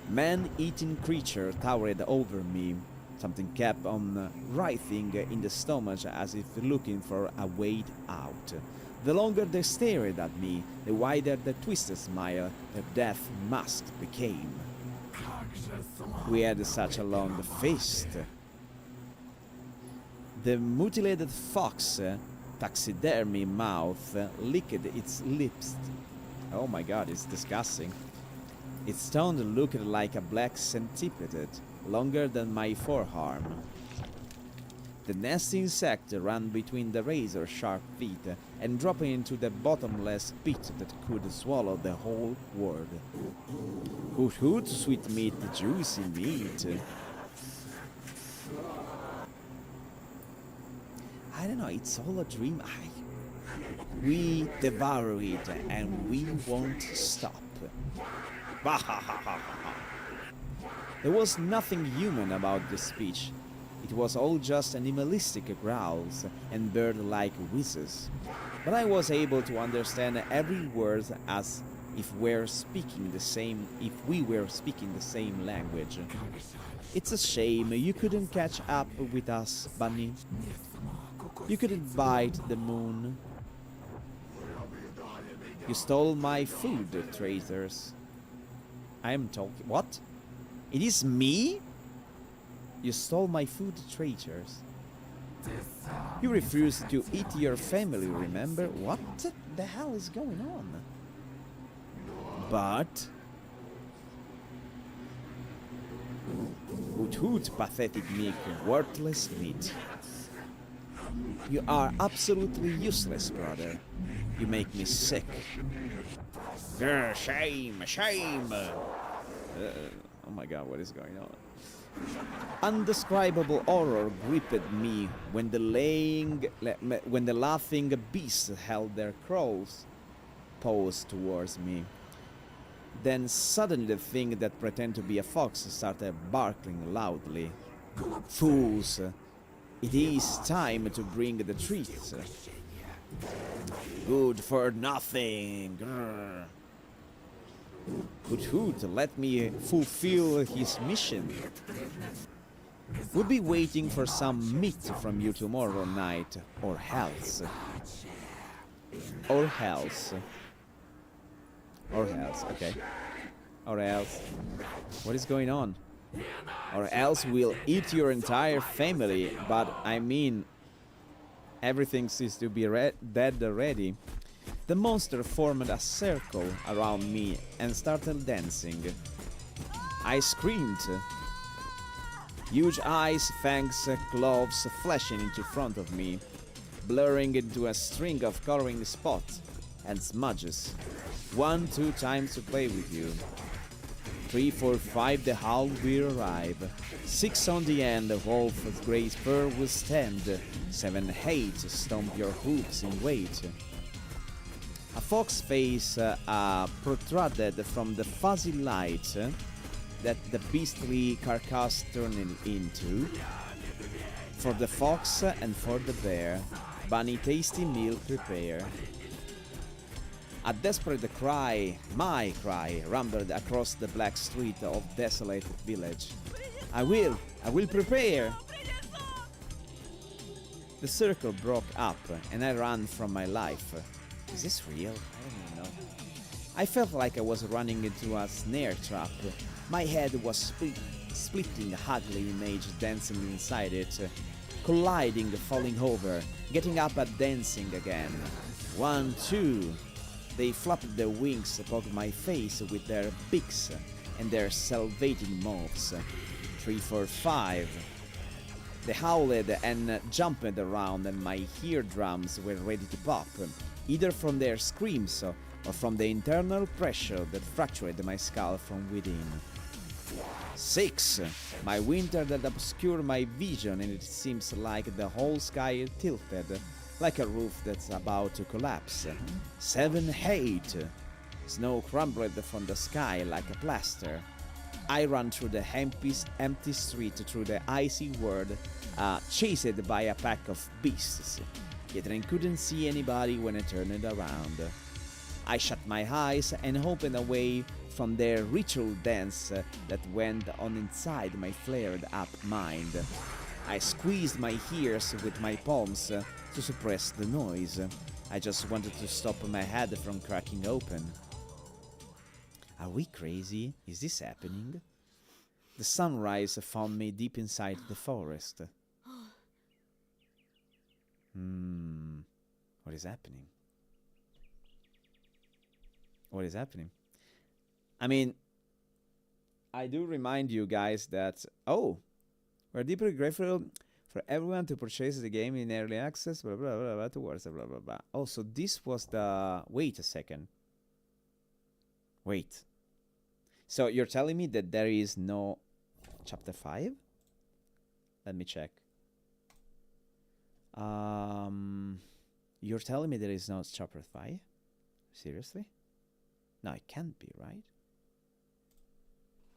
Man-eating creature towered over me. Something kept on writhing in the stomach as if looking for a way out. The longer they stared at me, the wider the twisted smile their death mask became. We had such a long feast. The mutilated fox, taxidermy mouth, licked its lips. Oh my god, it's disgusting. Its tongue looked like a black centipede, longer than my forearm. The nasty insect ran between the razor-sharp feet and dropped into the bottomless pit that could swallow the whole world. Hoot hoot, sweet meat, juicy meat. I don't know, it's all a dream. We devour it and we won't stop. There was nothing human about the speech. It was all just animalistic growls and bird-like whizzes. But I was able to understand every word as if we were speaking the same language. It's a shame you couldn't catch up with us, Bunny. You couldn't bite the moon. You stole my food, traitors. I am talking. What? It is me? You stole my food, traitors. You refused to eat your family, remember? What the hell is going on? But... Hoot hoot, pathetic meek, worthless meat. You are absolutely useless, brother. You make me sick. Grr, shame, shame! Oh my god, what is going on? Undescribable horror gripped me when the laughing beasts held their paws towards me. Then suddenly the thing that pretended to be a fox started barking loudly. Fools! It is time to bring the treats. Good for nothing. Grr. Hoot hoot, let me fulfill his mission. We'll be waiting for some meat from you tomorrow night, or else. Or else. Or else, okay. Or else. What is going on? Or else we'll eat your entire family, but I mean, everything seems to be dead already. The monster formed a circle around me and started dancing. I screamed. Huge eyes, fangs, claws flashing into front of me, blurring into a string of coloring spots and smudges. 1, 2 times to play with you. 3, 4, 5, the howl will arrive. 6 on the end, the wolf of grey fur will stand. 7, 8, stomp your hooves in weight. A fox face protruded from the fuzzy light that the beastly carcass turned into. For the fox and for the bear, Bunny tasty meal prepare. A desperate cry, my cry, rumbled across the black street of desolate village. I will prepare! The circle broke up and I ran from my life. Is this real? I don't even know. I felt like I was running into a snare trap. My head was splitting, a ugly image dancing inside it, colliding, falling over, getting up and dancing again. 1, 2... They flapped their wings above my face with their beaks and their salivating mouths. 3, 4, 5. They howled and jumped around and my eardrums were ready to pop, either from their screams or from the internal pressure that fractured my skull from within. 6. My winter that obscured my vision, and it seems like the whole sky tilted, like a roof that's about to collapse. 7. 8. Snow crumbled from the sky like a plaster. I ran through the empty street through the icy world, chased by a pack of beasts. Yet I couldn't see anybody when I turned around. I shut my eyes and opened away from their ritual dance that went on inside my flared up mind. I squeezed my ears with my palms to suppress the noise. I just wanted to stop my head from cracking open. Are we crazy? Is this happening? The sunrise found me deep inside the forest. What is happening? What is happening? I mean, I do remind you guys that, we're deeply grateful for everyone to purchase the game in early access, blah, blah, blah, blah, towards blah, blah, blah. Oh, so this was the... Wait a second. Wait. So you're telling me that there is no chapter 5? Let me check. You're telling me there is no chapter 5? Seriously? No, it can't be, right?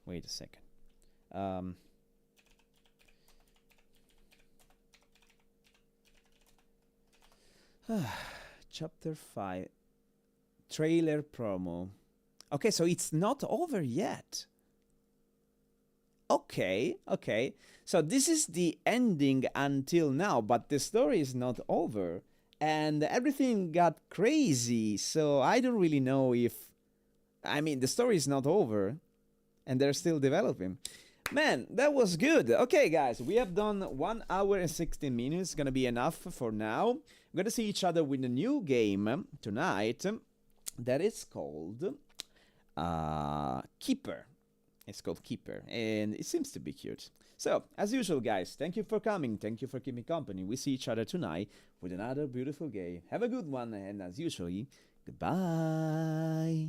Wait a second. Chapter 5. Trailer promo. Okay, so it's not over yet. Okay. So this is the ending until now, but the story is not over. And everything got crazy, so I don't really know if... I mean, the story is not over, and they're still developing. Man, that was good. Okay, guys, we have done 1 hour and 16 minutes. Gonna be enough for now. We're gonna see each other with a new game tonight that is called Keeper. It's called Keeper, and it seems to be cute. So, as usual, guys, thank you for coming. Thank you for keeping company. We see each other tonight with another beautiful game. Have a good one, and as usual, goodbye.